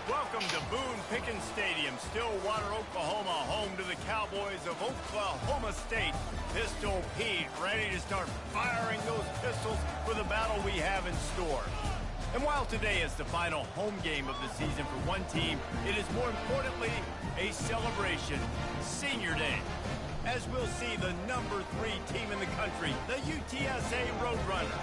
Welcome to Boone Pickens Stadium, Stillwater, Oklahoma, home to the Cowboys of Oklahoma State. Pistol Pete ready to start firing those pistols for the battle we have in store. And while today is the final home game of the season for one team, it is more importantly a celebration, Senior Day. As we'll see the number 3 team in the country, the UTSA Roadrunners,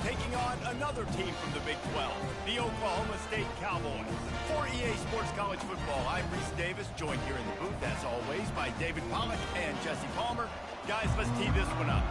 taking on another team from the Big 12, the Oklahoma State Cowboys. For EA Sports College Football, I'm Reese Davis, joined here in the booth, as always, by David Pollack and Jesse Palmer. Guys, let's tee this one up.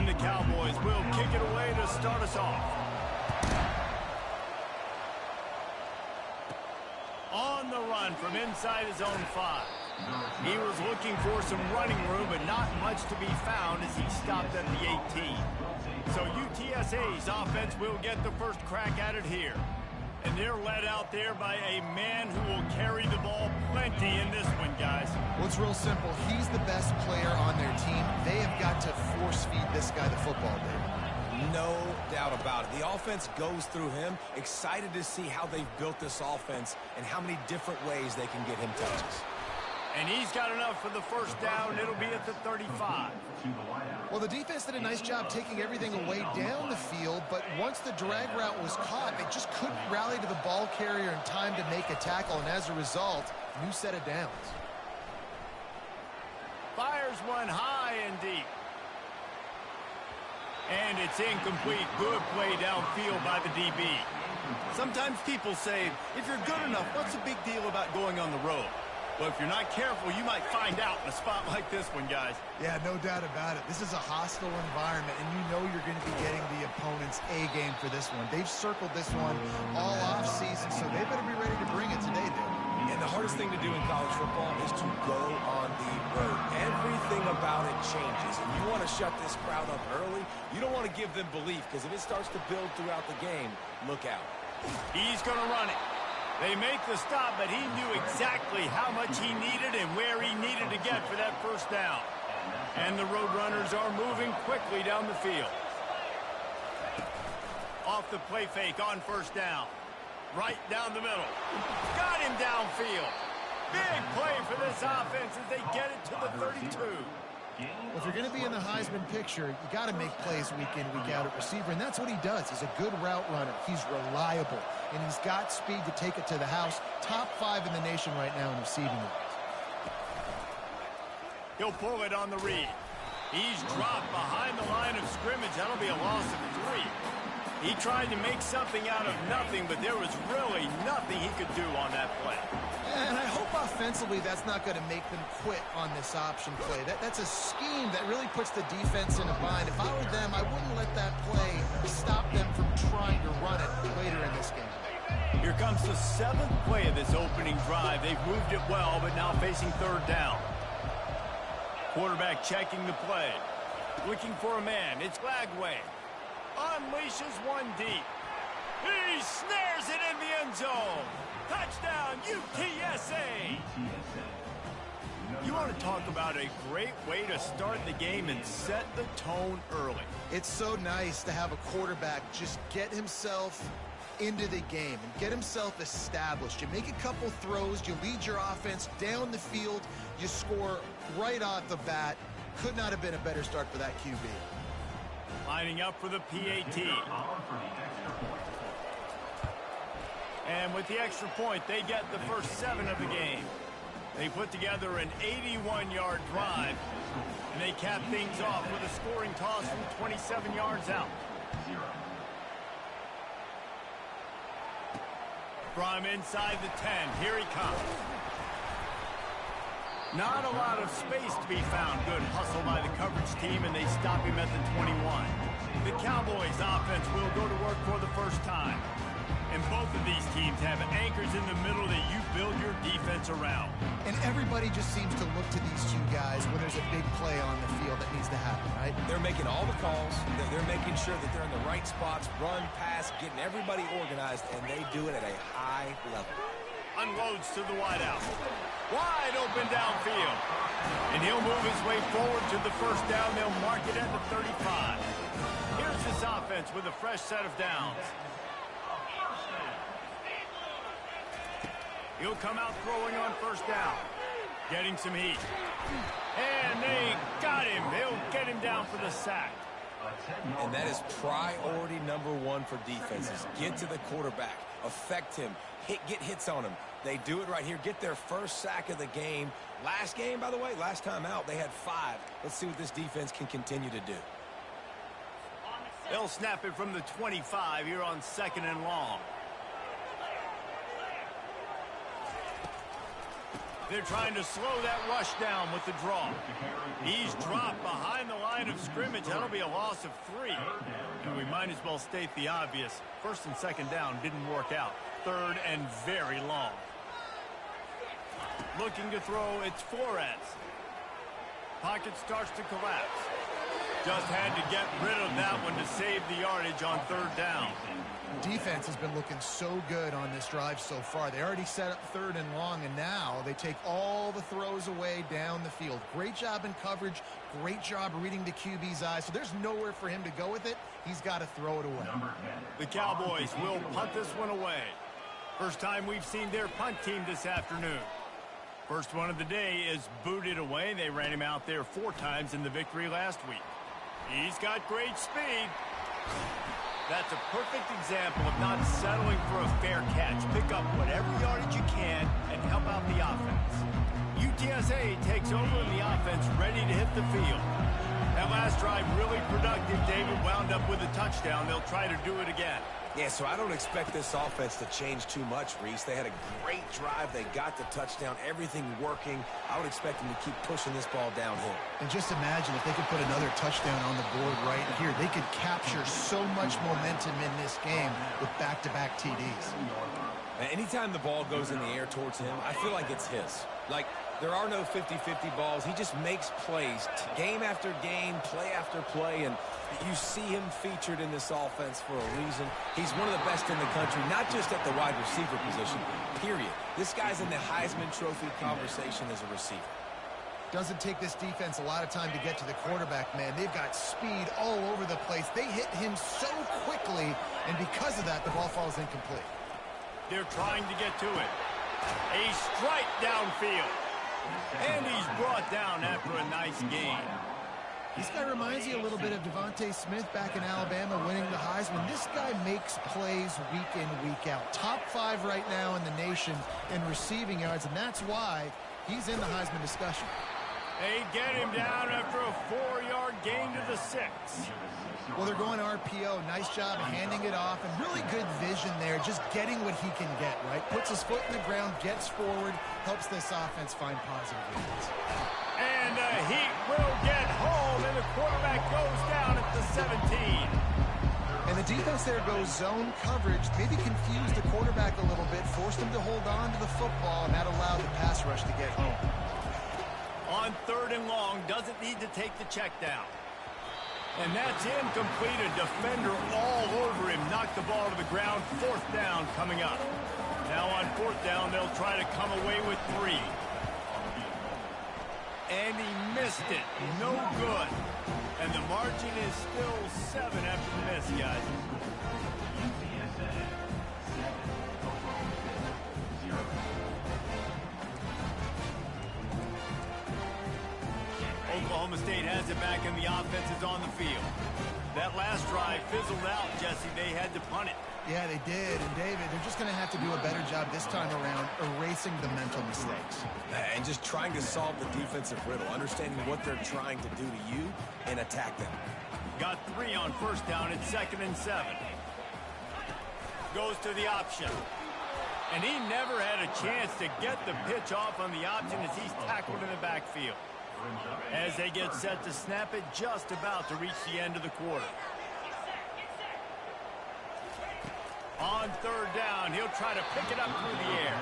And the Cowboys will kick it away to start us off. On the run from inside his own 5. He was looking for some running room, but not much to be found as he stopped at the 18. So UTSA's offense will get the first crack at it here. And they're led out there by a man who will carry the ball plenty in this one, guys. Well, it's real simple. He's the best player on their team. They have got to force-feed this guy the football, Dave. No doubt about it. The offense goes through him. Excited to see how they've built this offense and how many different ways they can get him touches. And he's got enough for the first down. It'll be at the 35. Well, the defense did a nice job taking everything away down the field, but once the drag route was caught, they just couldn't rally to the ball carrier in time to make a tackle, and as a result, new set of downs. Fires one high and deep. And it's incomplete. Good play downfield by the DB. Sometimes people say, if you're good enough, what's the big deal about going on the road? Well, if you're not careful, you might find out in a spot like this one, guys. Yeah, no doubt about it. This is a hostile environment, and you know you're going to be getting the opponent's A-game for this one. They've circled this one all off-season, so they better be ready to bring it today, dude. And the hardest thing to do in college football is to go on the road. Everything about it changes, and you want to shut this crowd up early. You don't want to give them belief, because if it starts to build throughout the game, look out. He's going to run it. They make the stop, but he knew exactly how much he needed and where he needed to get for that first down. And the Roadrunners are moving quickly down the field. Off the play fake on first down. Right down the middle. Got him downfield. Big play for this offense as they get it to the 32. Well, if you're going to be in the Heisman picture, you got to make plays week in, week out at receiver, and that's what he does. He's a good route runner. He's reliable, and he's got speed to take it to the house. Top 5 in the nation right now in receiving yards. He'll pull it on the read. He's dropped behind the line of scrimmage. That'll be a loss of 3. He tried to make something out of nothing, but there was really nothing he could do on that play. And I hope offensively that's not going to make them quit on this option play. That's a scheme that really puts the defense in a bind. If I were them, I wouldn't let that play stop them from trying to run it later in this game. Here comes the 7th play of this opening drive. They've moved it well, but now facing third down. Quarterback checking the play. Looking for a man. It's Lagway. Unleashes one deep. He snares it in the end zone. Touchdown, UTSA. You want to talk about a great way to start the game and set the tone early. It's so nice to have a quarterback just get himself into the game and get himself established. You make a couple throws, you lead your offense down the field, you score right off the bat. Could not have been a better start for that QB. Lining up for the PAT. And with the extra point, they get the first 7 of the game. They put together an 81-yard drive, and they cap things off with a scoring toss from 27 yards out. From inside the 10, here he comes. Not a lot of space to be found. Good hustle by the coverage team, and they stop him at the 21. The Cowboys offense will go to work for the first time. And both of these teams have anchors in the middle that you build your defense around. And everybody just seems to look to these two guys when there's a big play on the field that needs to happen, right? They're making all the calls. They're making sure that they're in the right spots, run, pass, getting everybody organized, and they do it at a high level. Unloads to the wideout. Wide open downfield. And he'll move his way forward to the first down. They'll mark it at the 35. Here's this offense with a fresh set of downs. He'll come out throwing on first down. Getting some heat. And they got him. They'll get him down for the sack. And that is priority number 1 for defenses. Get to the quarterback. Affect him. Get hits on him. They do it right here. Get their first sack of the game. Last game, by the way, last time out, they had 5. Let's see what this defense can continue to do. They'll snap it from the 25 here on 2nd and long. They're trying to slow that rush down with the draw. He's dropped behind the line of scrimmage. That'll be a loss of 3. And we might as well state the obvious. First and second down didn't work out. Third and very long. Looking to throw, it's Flores. Pocket starts to collapse. Just had to get rid of that one to save the yardage on third down. Defense has been looking so good on this drive so far. They already set up third and long, and now they take all the throws away down the field. Great job in coverage. Great job reading the QB's eyes. So there's nowhere for him to go with it. He's got to throw it away. The Cowboys will punt this one away. First time we've seen their punt team this afternoon. First one of the day is booted away. They ran him out there 4 times in the victory last week. He's got great speed. That's a perfect example of not settling for a fair catch. Pick up whatever yardage you can and help out the offense. UTSA takes over in the offense, ready to hit the field. That last drive really productive. David wound up with a touchdown. They'll try to do it again. Yeah, so I don't expect this offense to change too much, Reese. They had a great drive. They got the touchdown. Everything working. I would expect them to keep pushing this ball downhill. And just imagine if they could put another touchdown on the board right here. They could capture so much momentum in this game with back-to-back TDs. Anytime the ball goes in the air towards him, I feel like it's his. Like, there are no 50-50 balls. He just makes plays game after game, play after play, and you see him featured in this offense for a reason. He's one of the best in the country, not just at the wide receiver position, period. This guy's in the Heisman Trophy conversation as a receiver. Doesn't take this defense a lot of time to get to the quarterback, man. They've got speed all over the place. They hit him so quickly, and because of that, the ball falls incomplete. They're trying to get to it. A strike downfield. And he's brought down after a nice gain. This guy reminds you a little bit of Devontae Smith back in Alabama winning the Heisman. This guy makes plays week in, week out. Top 5 right now in the nation in receiving yards, and that's why he's in the Heisman discussion. They get him down after a 4-yard gain to the 6. Well, they're going RPO. Nice job handing it off, and really good vision there, just getting what he can get, right? Puts his foot in the ground, gets forward, helps this offense find positive gains. And he will get home, and the quarterback goes down at the 17. And the defense there goes zone coverage, maybe confused the quarterback a little bit, forced him to hold on to the football, and that allowed the pass rush to get home. On third and long, doesn't need to take the check down. And that's incomplete. A defender all over him. Knocked the ball to the ground. 4th down coming up. Now on 4th down, they'll try to come away with 3. And he missed it. No good. And the margin is still 7 after the miss, guys. Oklahoma State has it back, and the offense is on the field. That last drive fizzled out, Jesse. They had to punt it. Yeah, they did. And, David, they're just going to have to do a better job this time around erasing the mental mistakes. And just trying to solve the defensive riddle, understanding what they're trying to do to you and attack them. Got 3 on 1st down. It's 2nd and 7. Goes to the option. And he never had a chance to get the pitch off on the option as he's tackled in the backfield. As they get set to snap it, just about to reach the end of the quarter. On 3rd down, he'll try to pick it up through the air.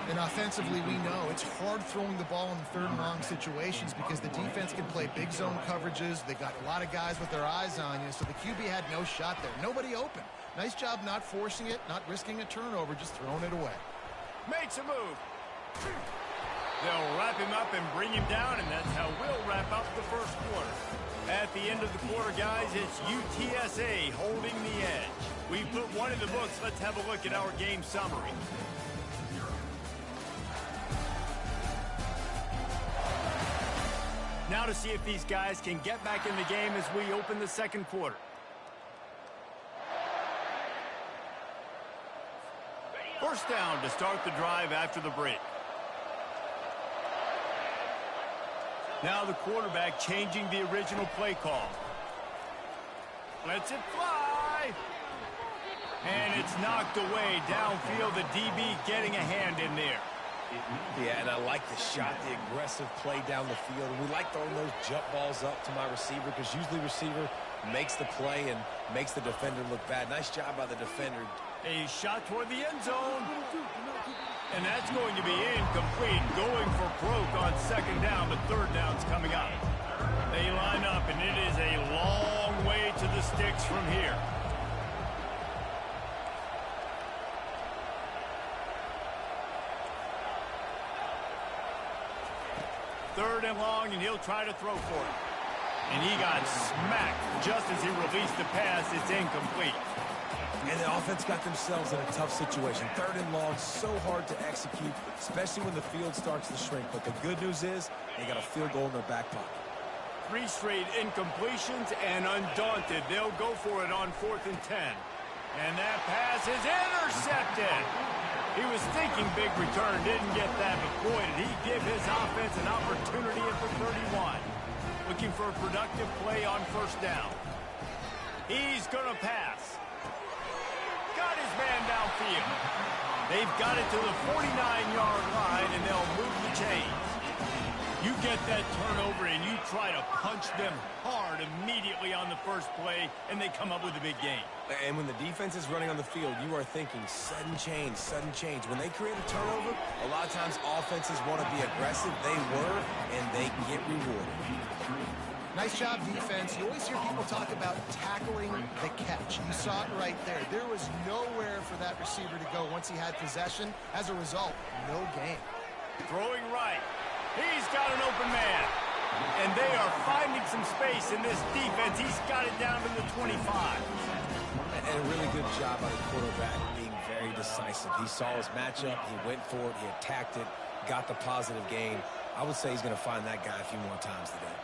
And offensively, we know it's hard throwing the ball in the 3rd and long situations because the defense can play big zone coverages. They got a lot of guys with their eyes on you, so the QB had no shot there. Nobody open. Nice job not forcing it, not risking a turnover, just throwing it away. Makes a move. They'll wrap him up and bring him down, and that's how we'll wrap up the 1st quarter. At the end of the quarter, guys, it's UTSA holding the edge. We put one in the books. Let's have a look at our game summary. Now to see if these guys can get back in the game as we open the 2nd quarter. First down to start the drive after the break. Now the quarterback changing the original play call. Lets it fly. And it's knocked away downfield. The DB getting a hand in there. Yeah, and I like the shot, the aggressive play down the field. And we like throwing those jump balls up to my receiver because usually receiver makes the play and makes the defender look bad. Nice job by the defender. A shot toward the end zone. And that's going to be incomplete. Going for broke on second down, but third down's coming up. They line up, and it is a long way to the sticks from here. Third and long, and he'll try to throw for it. And he got smacked just as he released the pass. It's incomplete. And the offense got themselves in a tough situation. Third and long, so hard to execute, especially when the field starts to shrink. But the good news is they got a field goal in their back pocket. 3 straight incompletions, and undaunted, they'll go for it on 4th and 10. And that pass is intercepted. He was thinking big return, didn't get that, but boy, did he give his offense an opportunity at the 31. Looking for a productive play on first down. He's going to pass. Got his man downfield. They've got it to the 49-yard line, and they'll move the chains. You get that turnover, and you try to punch them hard immediately on the first play, and they come up with a big gain. And when the defense is running on the field, you are thinking sudden change, sudden change. When they create a turnover, a lot of times offenses want to be aggressive. They were, and they get rewarded. Nice job, defense. You always hear people talk about tackling the catch. You saw it right there. There was nowhere for that receiver to go once he had possession. As a result, no gain. Throwing right. He's got an open man. And they are finding some space in this defense. He's got it down to the 25. And a really good job by the quarterback being very decisive. He saw his matchup. He went for it. He attacked it. Got the positive gain. I would say he's going to find that guy a few more times today.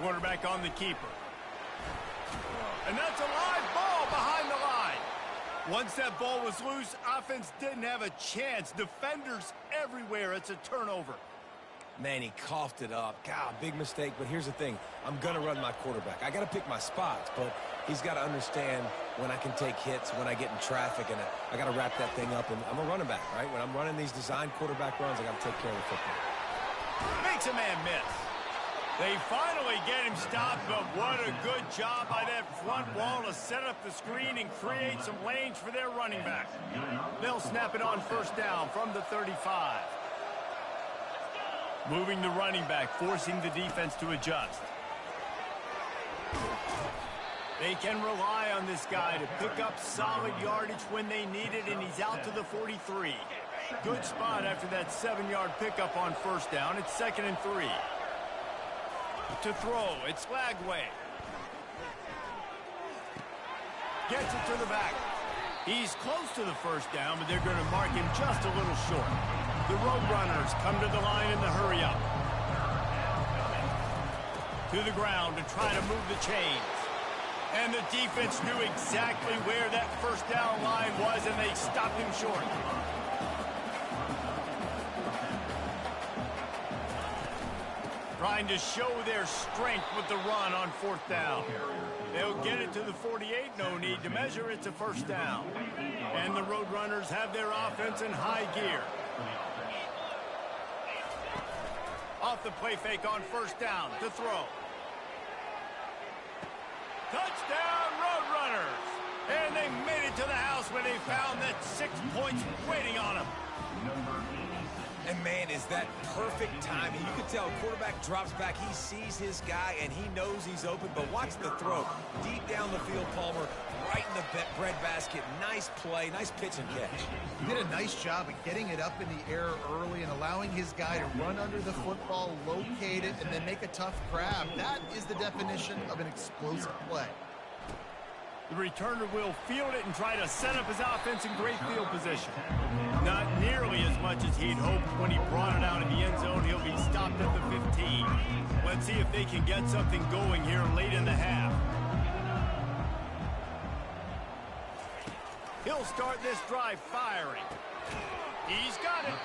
Quarterback on the keeper. And that's a live ball behind the line. Once that ball was loose, offense didn't have a chance. Defenders everywhere. It's a turnover. Man, he coughed it up. God, big mistake. But here's the thing. I'm going to run my quarterback. I got to pick my spots, but he's got to understand when I can take hits, when I get in traffic, and I got to wrap that thing up. And I'm a running back, right? When I'm running these design quarterback runs, I got to take care of the football. Makes a man miss. They finally get him stopped, but what a good job by that front wall to set up the screen and create some lanes for their running back. They'll snap it on first down from the 35. Moving the running back, forcing the defense to adjust. They can rely on this guy to pick up solid yardage when they need it, and he's out to the 43. Good spot after that 7-yard pickup on first down. It's 2nd and 3. To throw, it's Lagway. Gets it to the back. He's close to the first down, but they're going to mark him just a little short. The Roadrunners come to the line in the hurry-up. To the ground to try to move the chains. And the defense knew exactly where that first down line was, and they stopped him short. Trying to show their strength with the run on 4th down. They'll get it to the 48. No need to measure. It's a first down. And the Roadrunners have their offense in high gear. Off the play fake on first down to throw. Touchdown, Roadrunners! And they made it to the house when they found that 6 points waiting on them. And, man, is that perfect timing. You can tell quarterback drops back. He sees his guy, and he knows he's open. But watch the throw. Deep down the field, Palmer, right in the breadbasket. Nice play, nice pitch and catch. He did a nice job of getting it up in the air early and allowing his guy to run under the football, locate it, and then make a tough grab. That is the definition of an explosive play. The returner will field it and try to set up his offense in great field position. Not nearly as much as he'd hoped when he brought it out in the end zone. He'll be stopped at the 15. Let's see if they can get something going here late in the half. He'll start this drive firing. He's got it.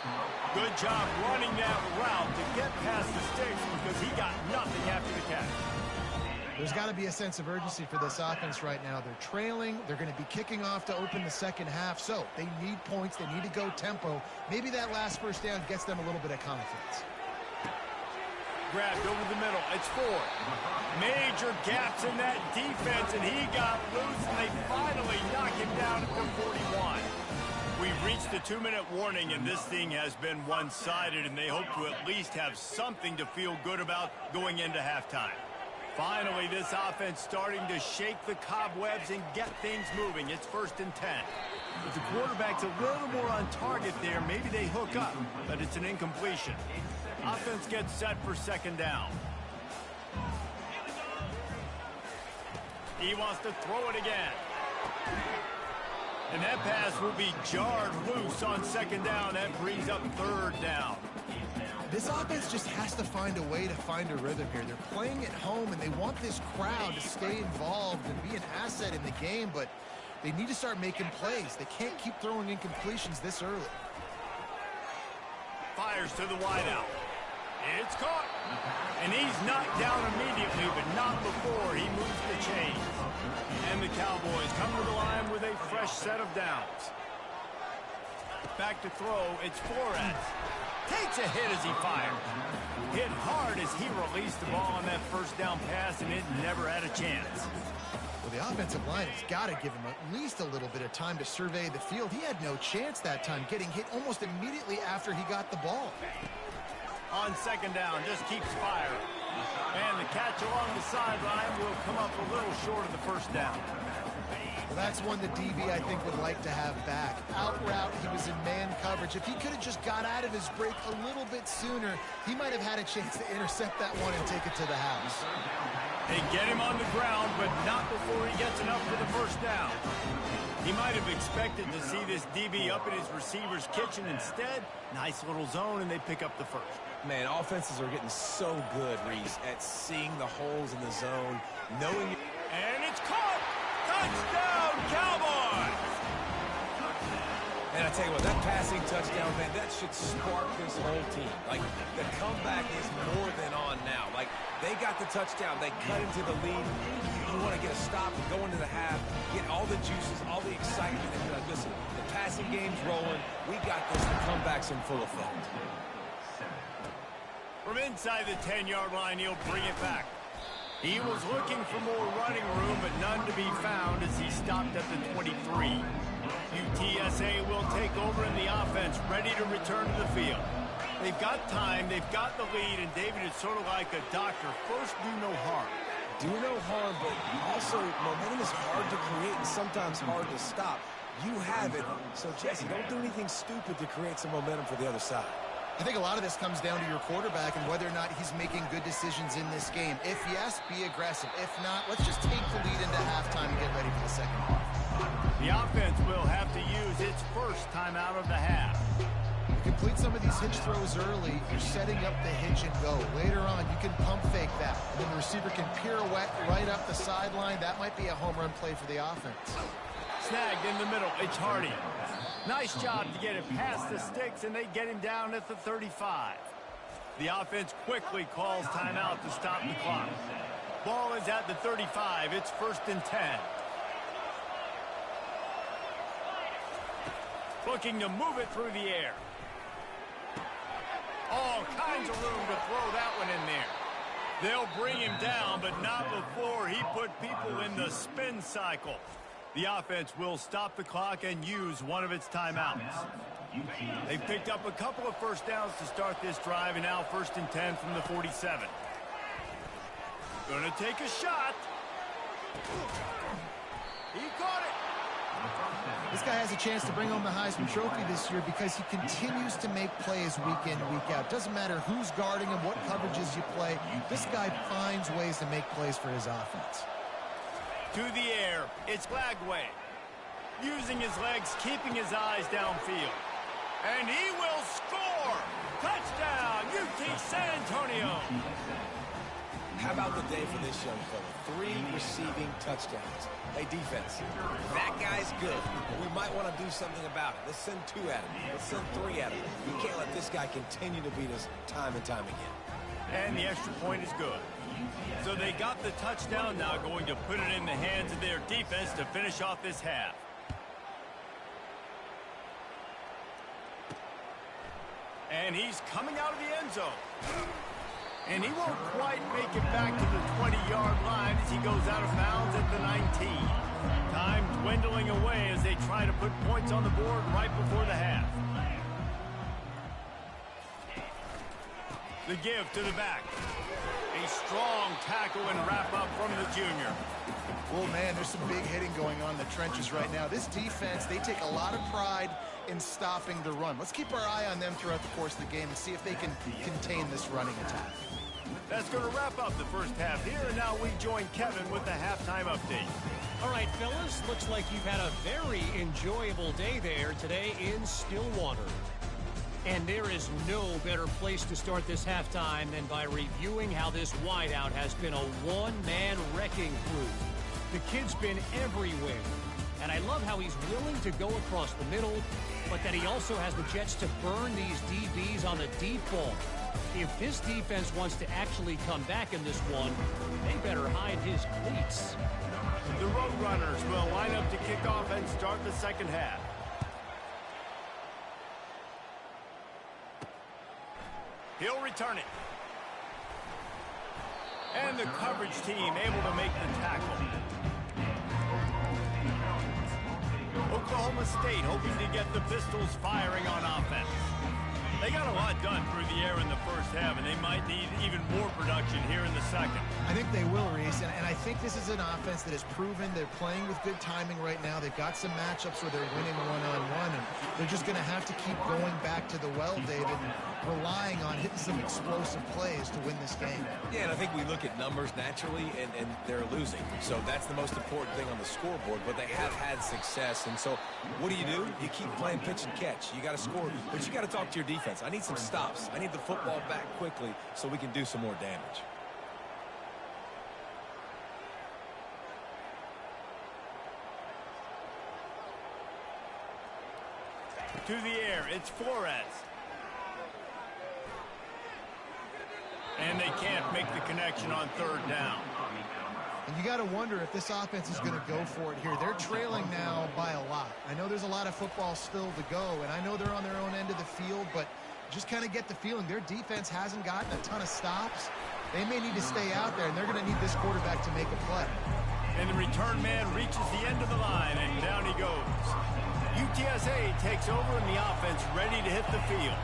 Good job running that route to get past the sticks because he got nothing after the catch. There's got to be a sense of urgency for this offense right now. They're trailing. They're going to be kicking off to open the second half. So they need points. They need to go tempo. Maybe that last first down gets them a little bit of confidence. Grabbed over the middle. It's 4. Major gaps in that defense, and he got loose, and they finally knock him down at the 41. We've reached the 2-minute warning, and this thing has been one-sided, and they hope to at least have something to feel good about going into halftime. Finally, this offense starting to shake the cobwebs and get things moving. It's 1st and 10. If the quarterback's a little more on target there, maybe they hook up, but it's an incompletion. Offense gets set for 2nd down. He wants to throw it again. And that pass will be jarred loose on 2nd down. That brings up 3rd down. This offense just has to find a way to find a rhythm here. They're playing at home, and they want this crowd to stay involved and be an asset in the game, but they need to start making plays. They can't keep throwing incompletions this early. Fires to the wideout. It's caught. And he's knocked down immediately, but not before he moves the chains. And the Cowboys come to the line with a fresh set of downs. Back to throw. It's Flores. Takes a hit as he fires. Hit hard as he released the ball on that 1st down pass, and it never had a chance. Well, the offensive line has got to give him at least a little bit of time to survey the field. He had no chance that time, getting hit almost immediately after he got the ball. On 2nd down, just keeps firing. And the catch along the sideline will come up a little short of the 1st down. Well, that's one the DB, I think, would like to have back. Out route, he was in man coverage. If he could have just got out of his break a little bit sooner, he might have had a chance to intercept that one and take it to the house. They get him on the ground, but not before he gets enough for the 1st down. He might have expected to see this DB up in his receiver's kitchen. Instead, nice little zone, and they pick up the 1st. Man, offenses are getting so good, Reese, at seeing the holes in the zone, knowing... And it's caught! Touchdown, Cowboys! And I tell you what, that passing touchdown, man, that should spark this whole team. Like, the comeback is more than on now. Like, they got the touchdown. They cut into the lead. You want to get a stop and go into the half, get all the juices, all the excitement. And be like, listen, the passing game's rolling. We got this. The comeback's in full effect. From inside the 10-yard line, he'll bring it back. He was looking for more running room, but none to be found as he stopped at the 23. UTSA will take over in the offense, ready to return to the field. They've got time, they've got the lead, and David is sort of like a doctor. First, do no harm. Do no harm, but also momentum is hard to create and sometimes hard to stop. You have it, so Jesse, don't do anything stupid to create some momentum for the other side. I think a lot of this comes down to your quarterback and whether or not he's making good decisions in this game. If yes, be aggressive. If not, let's just take the lead into halftime and get ready for the second half. The offense will have to use its 1st timeout of the half. You complete some of these hitch throws early, you're setting up the hitch and go. Later on, you can pump fake that. And then the receiver can pirouette right up the sideline. That might be a home run play for the offense. Snagged in the middle. It's Hardy. Nice job to get it past the sticks, and they get him down at the 35. The offense quickly calls timeout to stop the clock. Ball is at the 35. It's 1st and 10. Looking to move it through the air. All kinds of room to throw that one in there. They'll bring him down, but not before he put people in the spin cycle. The offense will stop the clock and use one of its timeouts. They've picked up a couple of 1st downs to start this drive, and now 1st and 10 from the 47. Gonna take a shot. He caught it. This guy has a chance to bring home the Heisman Trophy this year because he continues to make plays week in, week out. Doesn't matter who's guarding him, what coverages you play. This guy finds ways to make plays for his offense. To the air, it's Glagway. Using his legs, keeping his eyes downfield. And he will score! Touchdown, UT San Antonio! How about the day for this young fella? 3 receiving touchdowns. Hey, defense, that guy's good. We might want to do something about it. Let's send 2 at him. Let's send 3 at him. You can't let this guy continue to beat us time and time again. And the extra point is good. So they got the touchdown, now going to put it in the hands of their defense to finish off this half. And he's coming out of the end zone. And he won't quite make it back to the 20-yard line as he goes out of bounds at the 19. Time dwindling away as they try to put points on the board right before the half. The give to the back. A strong tackle and wrap up from the junior. Well, man, there's some big hitting going on in the trenches right now. This defense, they take a lot of pride in stopping the run. Let's keep our eye on them throughout the course of the game and see if they can contain this running attack. That's going to wrap up the first half here, and now we join Kevin with the halftime update. All right, fellas, looks like you've had a very enjoyable day there today in Stillwater. And there is no better place to start this halftime than by reviewing how this wideout has been a one-man wrecking crew. The kid's been everywhere, and I love how he's willing to go across the middle, but that he also has the jets to burn these DBs on the deep ball. If this defense wants to actually come back in this one, they better hide his cleats. The Roadrunners will line up to kick off and start the second half. He'll return it. And the coverage team able to make the tackle. Oklahoma State hoping to get the Pistols firing on offense. They got a lot done through the air in the first half, and they might need even more production here in the second. I think they will, Reese, and I think this is an offense that has proven they're playing with good timing right now. They've got some matchups where they're winning one-on-one, and they're just going to have to keep going back to the well, David, and relying on hitting some explosive plays to win this game. Yeah, and I think we look at numbers naturally, and they're losing. So that's the most important thing on the scoreboard, but they have had success. And so what do? You keep playing pitch and catch. You got to score, but you got to talk to your defense. I need some stops. I need the football back quickly so we can do some more damage. To the air, it's Flores. And they can't make the connection on third down. And you got to wonder if this offense is going to go for it here. They're trailing now by a lot. I know there's a lot of football still to go, and I know they're on their own end of the field, but just kind of get the feeling their defense hasn't gotten a ton of stops. They may need to stay out there, and they're going to need this quarterback to make a play. And the return man reaches the end of the line, and down he goes. UTSA takes over in the offense, ready to hit the field.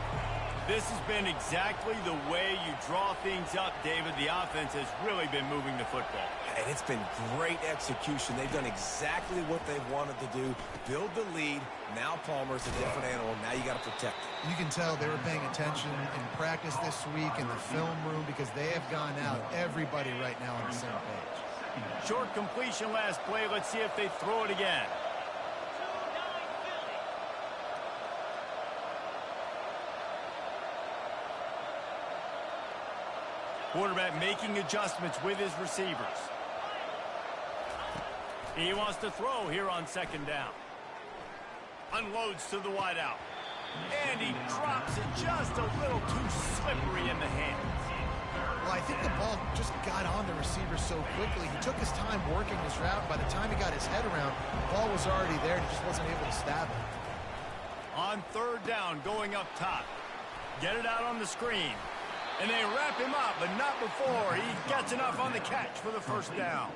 This has been exactly the way you draw things up, David. The offense has really been moving the football. And it's been great execution. They've done exactly what they've wanted to do. Build the lead. Now Palmer's a different animal. Now you got to protect it. You can tell they were paying attention in practice this week in the film room because they have gone out, everybody right now on the same page. Short completion last play. Let's see if they throw it again. Quarterback making adjustments with his receivers. He wants to throw here on second down. Unloads to the wideout. And he drops it just a little too slippery in the hands. Well, I think the ball just got on the receiver so quickly. He took his time working his route. By the time he got his head around, the ball was already there and he just wasn't able to stab it. On third down, going up top. Get it out on the screen. And they wrap him up, but not before he gets enough on the catch for the first down.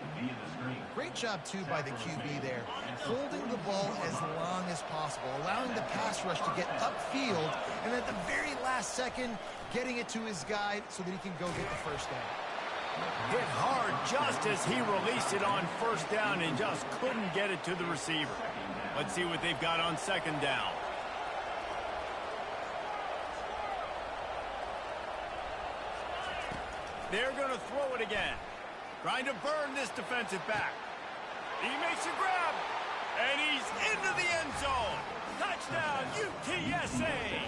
Great job, too, by the QB there. Holding the ball as long as possible, allowing the pass rush to get upfield, and at the very last second, getting it to his guy so that he can go get the first down. Hit hard just as he released it on first down and just couldn't get it to the receiver. Let's see what they've got on second down. They're going to throw it again. Trying to burn this defensive back. He makes a grab. And he's into the end zone. Touchdown, UTSA.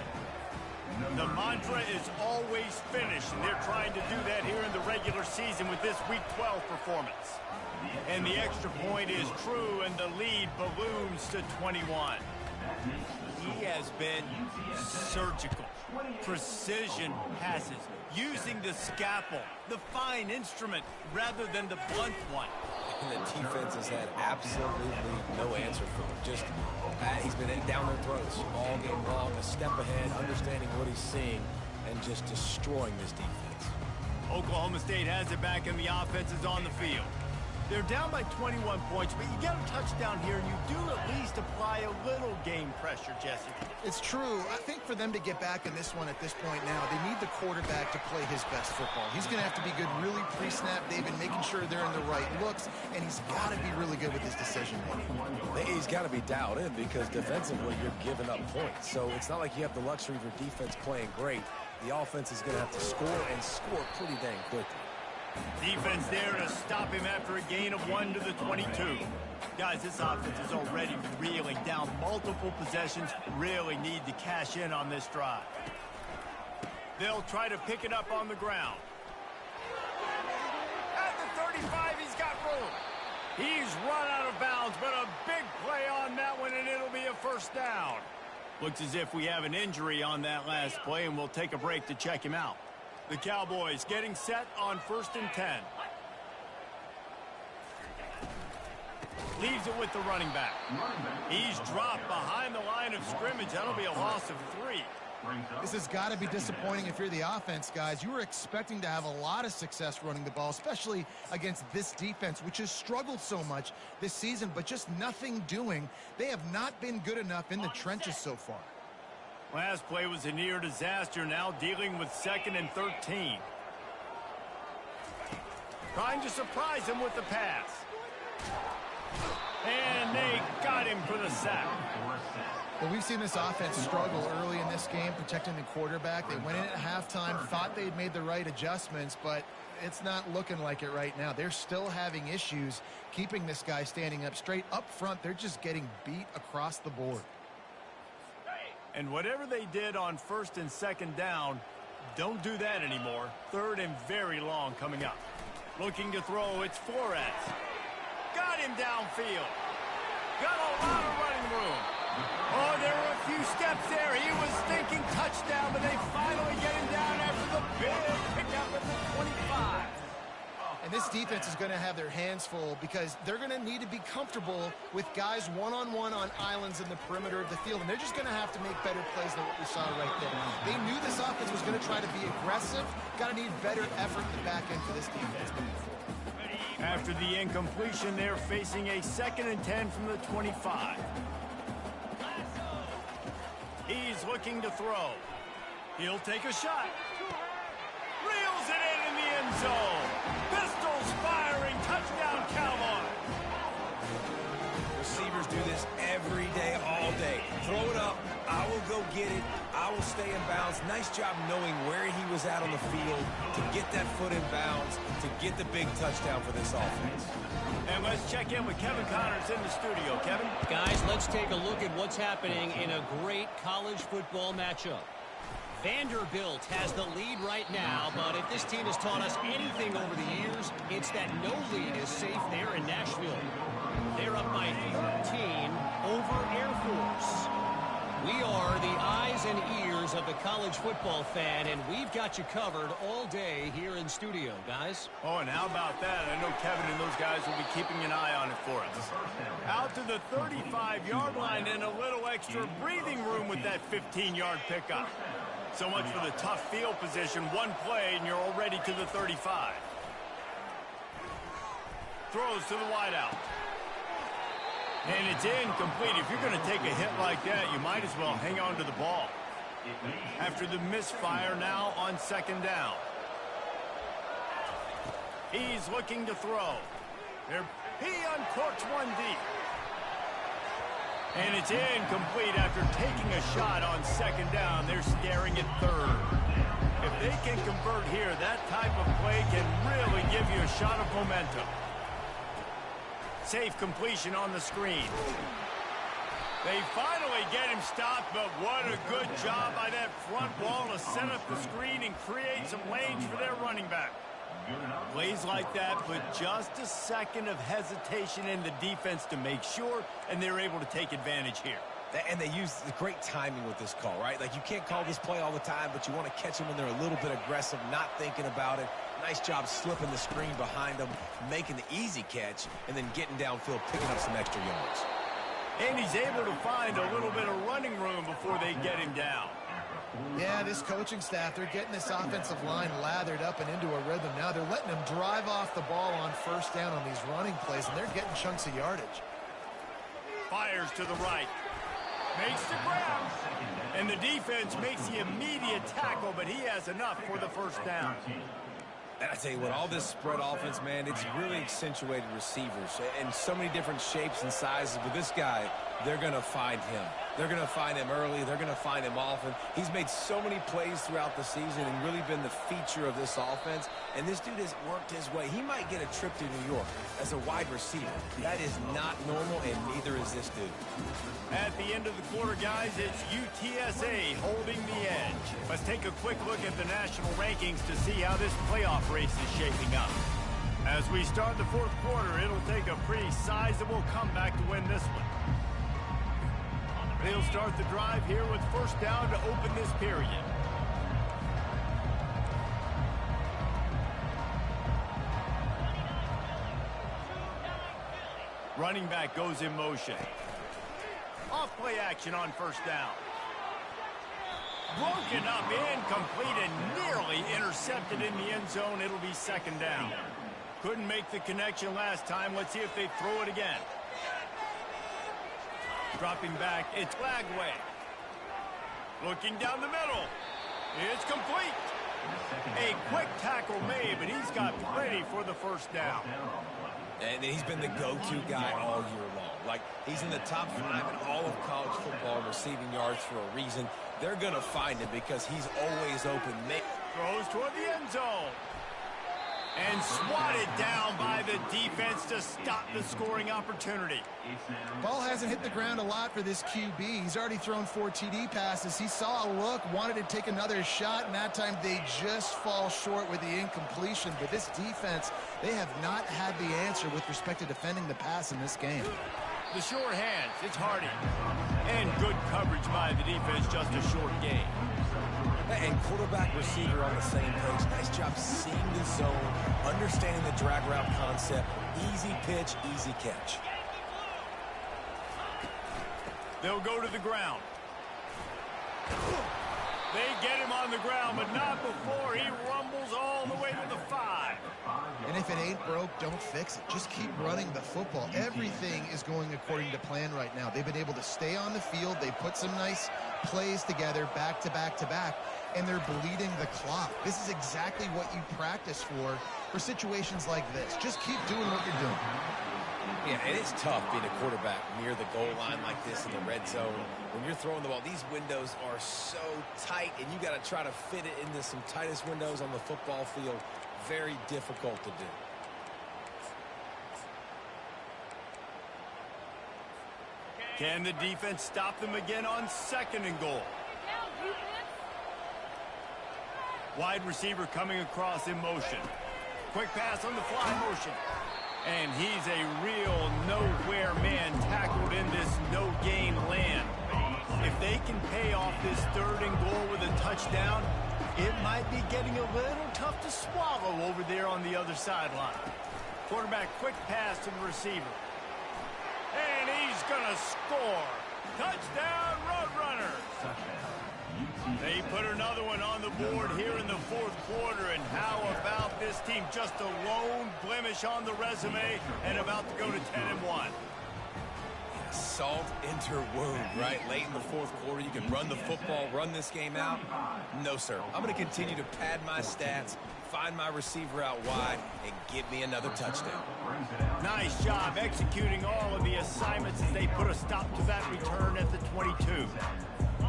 The mantra is always finish, and they're trying to do that here in the regular season with this Week 12 performance. And the extra point is true, and the lead balloons to 21. He has been surgical. Precision passes. using the scalpel, the fine instrument, rather than the blunt one. And the defense has had absolutely no answer for him. Just, he's been down their throats all game long, a step ahead, understanding what he's seeing, and just destroying this defense. Oklahoma State has it back, and the offense is on the field. They're down by 21 points, but you get a touchdown here, and you do at least apply a little game pressure, Jesse. It's true. I think for them to get back in this one at this point now, they need the quarterback to play his best football. He's going to have to be good really pre-snap, David, making sure they're in the right looks, and he's got to be really good with his decision-making. He's got to be dialed in because defensively you're giving up points. So it's not like you have the luxury of your defense playing great. The offense is going to have to score and score pretty dang quickly. Defense there to stop him after a gain of 1 to the 22. Guys, this offense is already reeling down multiple possessions. Really need to cash in on this drive. They'll try to pick it up on the ground. At the 35, he's got room. He's run out of bounds, but a big play on that one, and it'll be a first down. Looks as if we have an injury on that last play, and we'll take a break to check him out. The Cowboys getting set on 1st and 10. Leaves it with the running back. He's dropped behind the line of scrimmage. That'll be a loss of 3. This has got to be disappointing if you're the offense, guys. You were expecting to have a lot of success running the ball, especially against this defense, which has struggled so much this season, but just nothing doing. They have not been good enough in the trenches so far. Last play was a near disaster, now dealing with 2nd and 13. Trying to surprise him with the pass. And they got him for the sack. Well, we've seen this offense struggle early in this game, protecting the quarterback. They went in at halftime, thought they'd made the right adjustments, but it's not looking like it right now. They're still having issues keeping this guy standing up straight. Up front, they're just getting beat across the board. And whatever they did on 1st and 2nd down, don't do that anymore. 3rd and very long coming up. Looking to throw, it's Flores. Got him downfield. Got a lot of running room. Oh, there were a few steps there. He was thinking touchdown, but they finally get him down after the big pickup at the 25. And this defense is going to have their hands full because they're going to need to be comfortable with guys one-on-one on islands in the perimeter of the field. And they're just going to have to make better plays than what we saw right there. They knew this offense was going to try to be aggressive. Got to need better effort in the back end for this defense moving forward. After the incompletion, they're facing a 2nd and 10 from the 25. He's looking to throw. He'll take a shot. Reels it in the end zone. Pistols firing. Touchdown, Cowboys. Receivers do this every day, all day. Throw it up. I will go get it. I will stay in bounds. Nice job knowing where he was at on the field to get that foot in bounds, to get the big touchdown for this offense. And let's check in with Kevin Connors in the studio. Kevin? Guys, let's take a look at what's happening in a great college football matchup. Vanderbilt has the lead right now, but if this team has taught us anything over the years, it's that no lead is safe there in Nashville. They're up by 13 over Air Force. We are the eyes and ears of the college football fan, and we've got you covered all day here in studio, guys. Oh, and how about that? I know Kevin and those guys will be keeping an eye on it for us. Out to the 35-yard line and a little extra breathing room with that 15-yard pickup. So much for the tough field position. One play, and you're already to the 35. Throws to the wideout. And it's incomplete. If you're going to take a hit like that, you might as well hang on to the ball. After the misfire, now on 2nd down. He's looking to throw. He uncorks one deep. And it's incomplete after taking a shot on 2nd down. They're staring at 3rd. If they can convert here, that type of play can really give you a shot of momentum. Safe completion on the screen. They finally get him stopped, but what a good job by that front wall to set up the screen and create some lanes for their running back. Plays like that, but just a second of hesitation in the defense to make sure, and they're able to take advantage here. And they use great timing with this call, right? Like, you can't call this play all the time, but you want to catch them when they're a little bit aggressive, not thinking about it. Nice job slipping the screen behind them, making the easy catch, and then getting downfield, picking up some extra yards. And he's able to find a little bit of running room before they get him down. Yeah, this coaching staff, they're getting this offensive line lathered up and into a rhythm now. They're letting them drive off the ball on first down on these running plays, and they're getting chunks of yardage. Fires to the right. Makes the grab. And the defense makes the immediate tackle, but he has enough for the first down. And I tell you what, all this spread offense, man, it's really accentuated receivers in so many different shapes and sizes. But this guy, they're going to find him. They're going to find him early. They're going to find him often. He's made so many plays throughout the season and really been the feature of this offense. And this dude has worked his way. He might get a trip to New York as a wide receiver. That is not normal, and neither is this dude. At the end of the quarter, guys, it's UTSA holding the edge. Let's take a quick look at the national rankings to see how this playoff race is shaping up. As we start the fourth quarter, it'll take a pretty sizable comeback to win this one. They'll start the drive here with first down to open this period. Running back goes in motion. Off play action on first down. Broken up, incomplete, and nearly intercepted in the end zone. It'll be second down. Couldn't make the connection last time. Let's see if they throw it again. Dropping back, it's Flagway. Looking down the middle. It's complete. A quick tackle made, but he's got plenty for the first down. And he's been the go-to guy all year long. Like, he's in the top 5 in all of college football in receiving yards for a reason. They're going to find him because he's always open. Throws toward the end zone. And swatted down by the defense to stop the scoring opportunity. Ball hasn't hit the ground a lot for this QB. He's already thrown 4 TD passes. He saw a look, wanted to take another shot, and that time they just fall short with the incompletion. But this defense, they have not had the answer with respect to defending the pass in this game. The short hands, it's Hardy. And good coverage by the defense, just a short gain. And quarterback receiver on the same page. Nice job seeing the zone, understanding the drag route concept. Easy pitch, easy catch. They'll go to the ground. They get him on the ground, but not before he rumbles all the way to the 5. And if it ain't broke, don't fix it. Just keep running the football. Everything is going according to plan right now. They've been able to stay on the field. They put some nice plays together back to back to back, and they're bleeding the clock. This is exactly what you practice for situations like this. Just keep doing what you're doing. Yeah, and it's tough being a quarterback near the goal line like this in the red zone. When you're throwing the ball, these windows are so tight, and you got to try to fit it into some tightest windows on the football field. Very difficult to do. Can the defense stop them again on second and goal? Wide receiver coming across in motion. Quick pass on the fly motion. And he's a real nowhere man tackled in this no-gain land. If they can pay off this third and goal with a touchdown, it might be getting a little tough to swallow over there on the other sideline. Quarterback quick pass to the receiver. And he's going to score. Touchdown, Roadrunners. They put another one on the board here in the fourth quarter. And how about this team? Just a lone blemish on the resume and about to go to 10-1. Salt into wound, right? Late in the fourth quarter, you can run the football, run this game out. No, sir. I'm going to continue to pad my stats, find my receiver out wide, and give me another touchdown. Nice job executing all of the assignments as they put a stop to that return at the 22.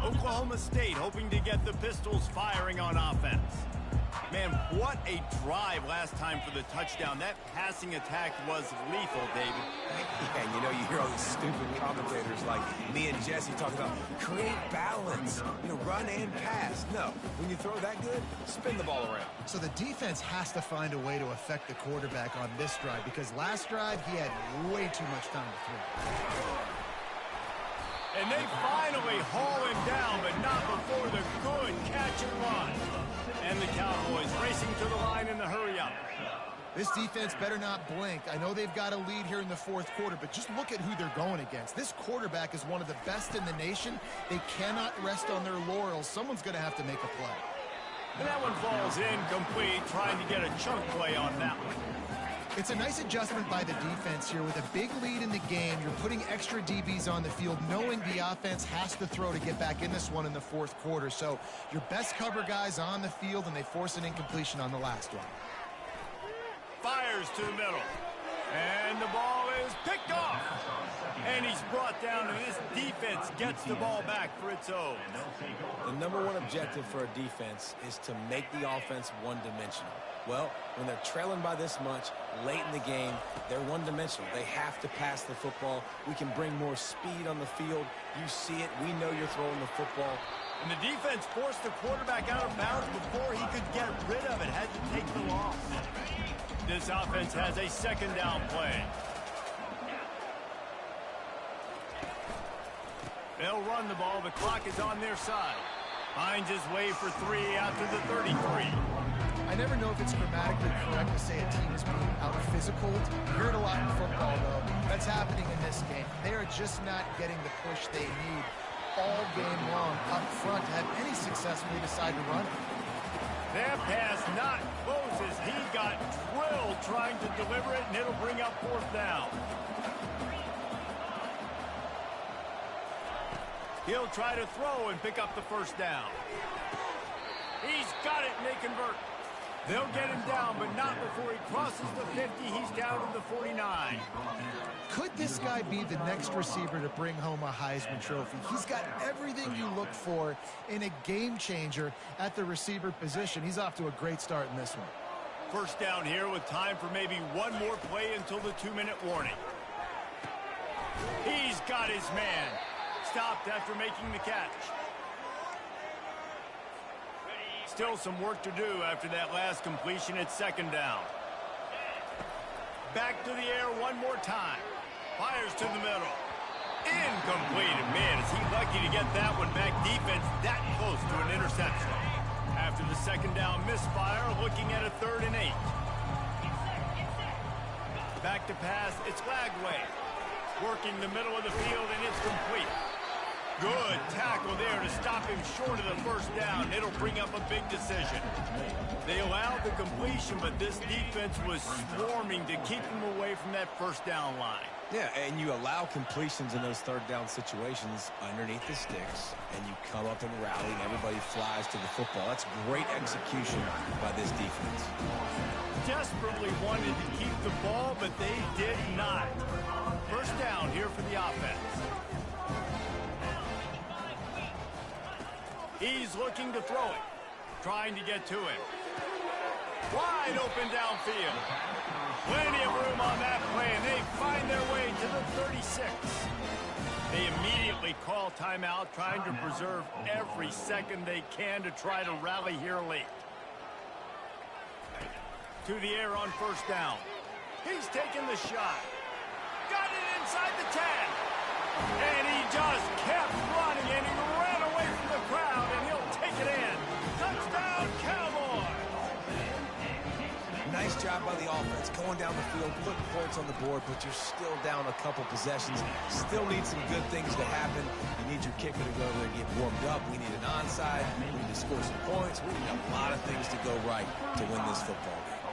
Oklahoma State hoping to get the Pistols firing on offense. Man, what a drive last time for the touchdown. That passing attack was lethal, David. Yeah, you know, you hear all these stupid commentators like me and Jesse talk about create balance, you know, run and pass. No, when you throw that good, spin the ball around. So the defense has to find a way to affect the quarterback on this drive, because last drive he had way too much time to throw. And they finally haul him down, but not before the good catch and run. And the Cowboys racing to the line in the hurry-up. This defense better not blink. I know they've got a lead here in the fourth quarter, but just look at who they're going against. This quarterback is one of the best in the nation. They cannot rest on their laurels. Someone's going to have to make a play. And that one falls incomplete, trying to get a chunk play on that one. It's a nice adjustment by the defense here. With a big lead in the game, you're putting extra DBs on the field, knowing the offense has to throw to get back in this one in the fourth quarter. So your best cover guys on the field, and they force an incompletion on the last one. Fires to the middle. And the ball is picked off. And he's brought down, and this defense gets the ball back for its own. The number one objective for a defense is to make the offense one-dimensional. Well, when they're trailing by this much late in the game, they're one-dimensional. They have to pass the football. We can bring more speed on the field. You see it. We know you're throwing the football. And the defense forced the quarterback out of bounds before he could get rid of it. Had to take the loss. This offense has a second down play. They'll run the ball. The clock is on their side. Finds his way for 3 out to the 33. I never know if it's grammatically correct to say a team is being out-physical. You hear it a lot in football, though. That's happening in this game. They are just not getting the push they need all game long up front to have any success when they decide to run it. That pass not close as he got drilled trying to deliver it, and it'll bring up fourth down. He'll try to throw and pick up the first down. He's got it, and they convert. They'll get him down, but not before he crosses the 50. He's down to the 49. Could this guy be the next receiver to bring home a Heisman Trophy? He's got everything you look for in a game changer at the receiver position. He's off to a great start in this one. First down here with time for maybe one more play until the 2-minute warning. He's got his man. Stopped after making the catch. Still some work to do after that last completion at second down. Back to the air one more time. Fires to the middle. Incomplete. And man, is he lucky to get that one back. Defense that close to an interception. After the second down misfire, looking at a 3rd and 8. Back to pass. It's Lagway. Working the middle of the field, and it's complete. Good tackle there to stop him short of the first down. It'll bring up a big decision. They allowed the completion, but this defense was swarming to keep him away from that first down line. Yeah, and you allow completions in those third down situations underneath the sticks, and you come up and rally, and everybody flies to the football. That's great execution by this defense. Desperately wanted to keep the ball, but they did not. First down here for the offense. He's looking to throw it, trying to get to him. Wide open downfield. Plenty of room on that play, and they find their way to the 36. They immediately call timeout, trying to preserve every second they can to try to rally here late. To the air on first down. He's taking the shot. Got it inside the 10. And he just kept running, and he ran away from the crowd, and he'll take it in. Touchdown, Cowboys! Nice job by the offense, going down the field, putting points on the board, but you're still down a couple possessions. Still need some good things to happen. You need your kicker to go over there and get warmed up. We need an onside. We need to score some points. We need a lot of things to go right to win this football game.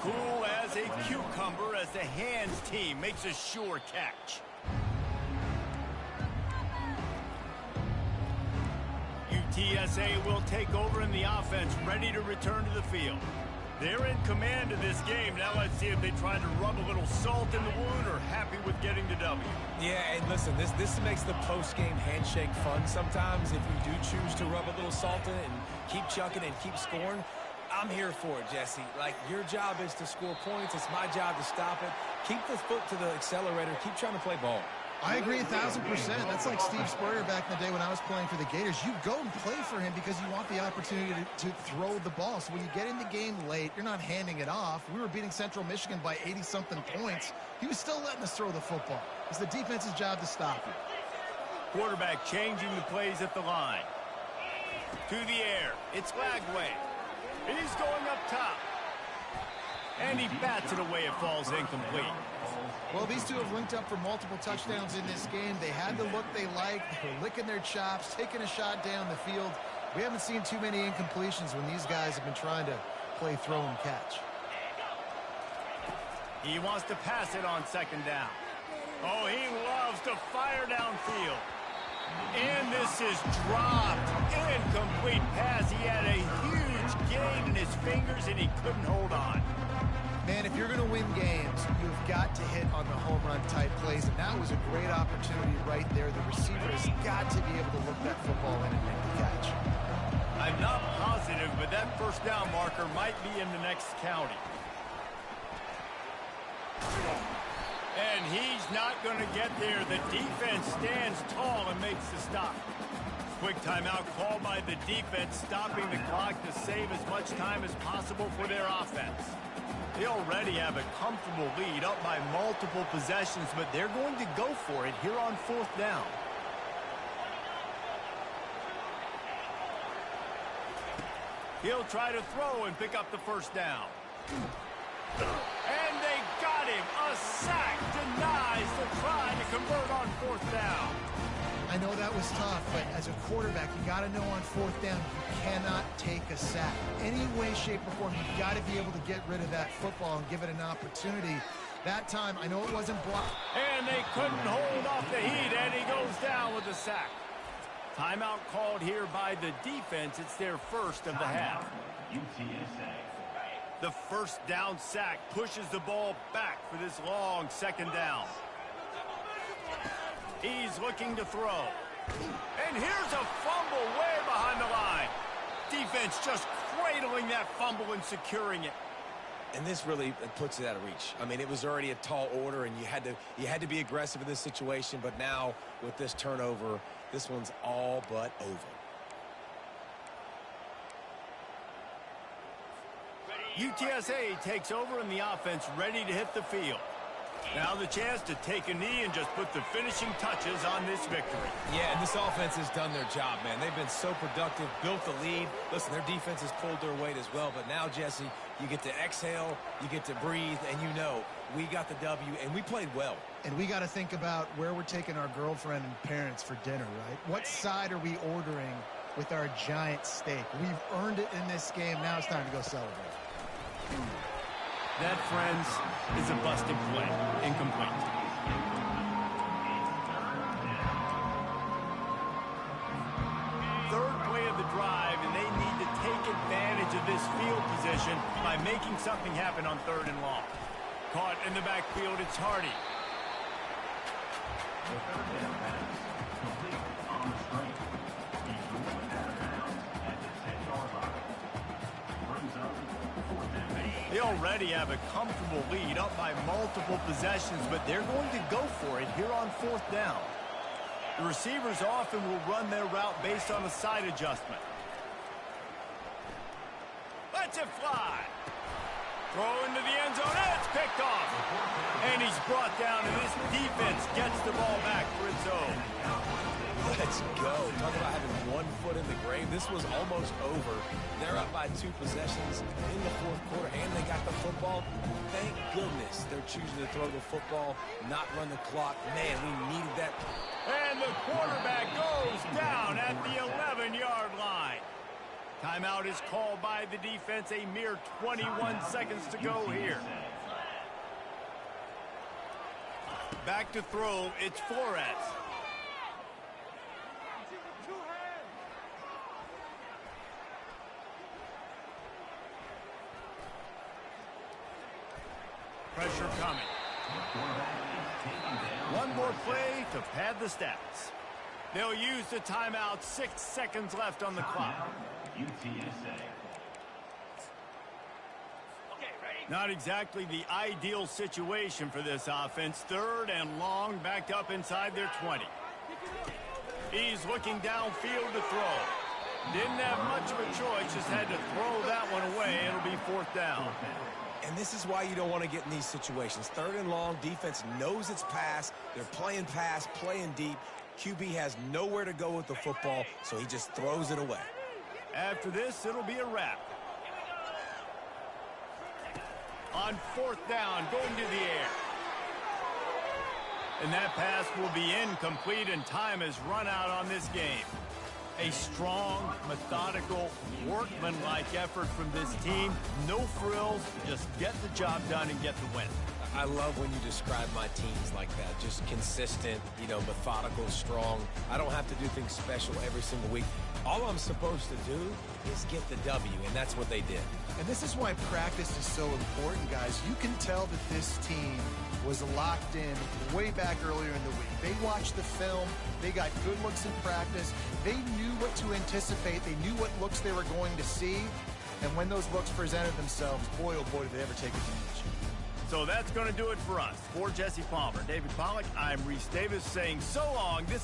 Cool as a cucumber as the hands team makes a sure catch. UTSA will take over in the offense, ready to return to the field. They're in command of this game. Now let's see if they try to rub a little salt in the wound or happy with getting the W. Yeah, and listen, this makes the post-game handshake fun sometimes. If you do choose to rub a little salt in it and keep chucking and keep scoring, I'm here for it, Jesse. Like, your job is to score points. It's my job to stop it. Keep the foot to the accelerator. Keep trying to play ball. I agree 1,000%. That's like Steve Spurrier back in the day when I was playing for the Gators. You go and play for him because you want the opportunity to throw the ball. So when you get in the game late, you're not handing it off. We were beating Central Michigan by 80-something points. He was still letting us throw the football. It's the defense's job to stop it. Quarterback changing the plays at the line. To the air. It's Lagway. He's going up top. And he bats it away. It falls incomplete. Well, these two have linked up for multiple touchdowns in this game. They had the look they liked. They were licking their chops, taking a shot down the field. We haven't seen too many incompletions when these guys have been trying to play throw and catch. He wants to pass it on second down. Oh, he loves to fire downfield. And this is dropped. Incomplete pass. He had a huge gain in his fingers, and he couldn't hold on. Man, if you're going to win games, you've got to hit on the home run type plays, and that was a great opportunity right there. The receiver has got to be able to look that football in and make the catch. I'm not positive, but that first down marker might be in the next county. And he's not going to get there. The defense stands tall and makes the stop. Quick timeout called by the defense, stopping the clock to save as much time as possible for their offense. They already have a comfortable lead, up by multiple possessions, but they're going to go for it here on fourth down. He'll try to throw and pick up the first down. And they got him. A sack denies the try to convert on fourth down. I know that was tough, but as a quarterback, you got to know on fourth down, you cannot take a sack. Any way, shape, or form, you've got to be able to get rid of that football and give it an opportunity. That time, I know it wasn't blocked. And they couldn't hold off the heat, and he goes down with a sack. Timeout called here by the defense. It's their first of the half. UTSA. The first down sack pushes the ball back for this long second down. He's looking to throw. And here's a fumble way behind the line. Defense just cradling that fumble and securing it. And this really puts it out of reach. I mean, it was already a tall order, and you had to be aggressive in this situation. But now, with this turnover, this one's all but over. UTSA takes over, and the offense ready to hit the field. Now the chance to take a knee and just put the finishing touches on this victory. Yeah, and this offense has done their job, man. They've been so productive, built the lead. Listen, their defense has pulled their weight as well. But now, Jesse, you get to exhale, you get to breathe, and you know we got the W, and we played well. And we got to think about where we're taking our girlfriend and parents for dinner, right? What side are we ordering with our giant steak? We've earned it in this game. Now it's time to go celebrate. That, friends, is a busted play. Incomplete. Third play of the drive, and they need to take advantage of this field position by making something happen on third and long. Caught in the backfield, it's Hardy. They already have a comfortable lead, up by multiple possessions, but they're going to go for it here on fourth down. The receivers often will run their route based on a side adjustment. Let's it fly. Throw into the end zone, and it's picked off. And he's brought down, and this defense gets the ball back for its own. Let's go. Talk about having 1 foot in the grave. This was almost over. They're up by 2 possessions in the fourth quarter, and they got the football. Thank goodness they're choosing to throw the football, not run the clock. Man, we needed that. And the quarterback goes down at the 11-yard line. Timeout is called by the defense. A mere 21 seconds to go here. Back to throw. It's Flores. Pressure coming. One more play to pad the stats. They'll use the timeout. 6 seconds left on the clock. Not exactly the ideal situation for this offense. Third and long, backed up inside their 20. He's looking downfield to throw. Didn't have much of a choice, just had to throw that one away. It'll be fourth down. And this is why you don't want to get in these situations. Third and long, defense knows it's pass. They're playing pass, playing deep. QB has nowhere to go with the football, so he just throws it away. After this, it'll be a wrap. On 4th down, going to the air. And that pass will be incomplete, and time has run out on this game. A strong, methodical, workmanlike effort from this team. No frills, just get the job done and get the win. I love when you describe my teams like that. Just consistent, methodical, strong. I don't have to do things special every single week. All I'm supposed to do is get the W, and that's what they did. And this is why practice is so important, guys. You can tell that this team was locked in way back earlier in the week. They watched the film. They got good looks in practice. They knew what to anticipate. They knew what looks they were going to see. And when those looks presented themselves, boy, oh boy, did they ever take advantage. So that's going to do it for us. For Jesse Palmer, David Pollack, I'm Reese Davis saying so long. This